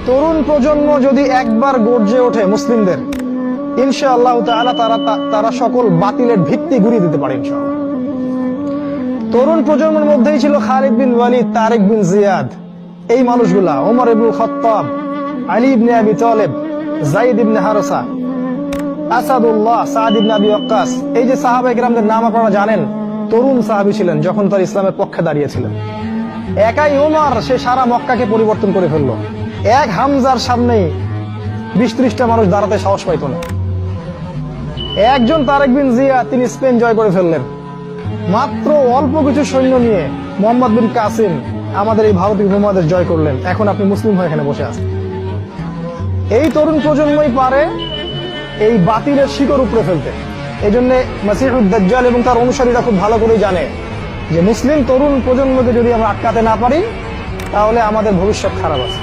তরুণ প্রজন্ম যদি একবার গর্জে ওঠে মুসলিমদের, ইনশাআল্লাহ তাআলা তারা সকল বাতিলের ভিত্তি গুঁড়িয়ে দিতে পারে ইনশাআল্লাহ। তরুণ প্রজন্মের মধ্যেই ছিল খালিদ বিন ওয়ালিদ, তারেক বিন জিয়াদ, এই মানুষগুলা, ওমর ইবনুল খাত্তাব, আলী ইবনে আবি তালেব, যায়েদ ইবনে হারসা, আসাদুল্লাহ, সাদ ইবনে আবি ওয়াক্কাস। এই যে সাহাবায়ে কেরামদের নাম আপনারা জানেন, তরুণ সাহাবী ছিলেন যখন তার ইসলামের পক্ষে দাঁড়িয়েছিলেন। একাই ওমর সে সারা মক্কাকে পরিবর্তন করে ফেললো। এক হামজার সামনেই 20-30টা মানুষ দাঁড়াতে সাহস পাইত না। একজন তারেক বিন জিয়াদ, তিনি স্পেন জয় করে ফেললেন মাত্র অল্প কিছু সৈন্য নিয়ে। মোহাম্মদ বিন কাসিম আমাদের এই ভারতীয় উপমহাদেশ জয় করলেন। এখন আপনি মুসলিম হয়ে এখানে বসে আছেন। এই তরুণ প্রজন্মই পারে এই বাতিলের শিকড় উপড়ে ফেলতে। এই জন্য মাসিহুদ দাজ্জাল এবং তার অনুসারীরা খুব ভালো করে জানে যে মুসলিম তরুণ প্রজন্মকে যদি আমরা আটকাতে না পারি, তাহলে আমাদের ভবিষ্যৎ খারাপ আছে।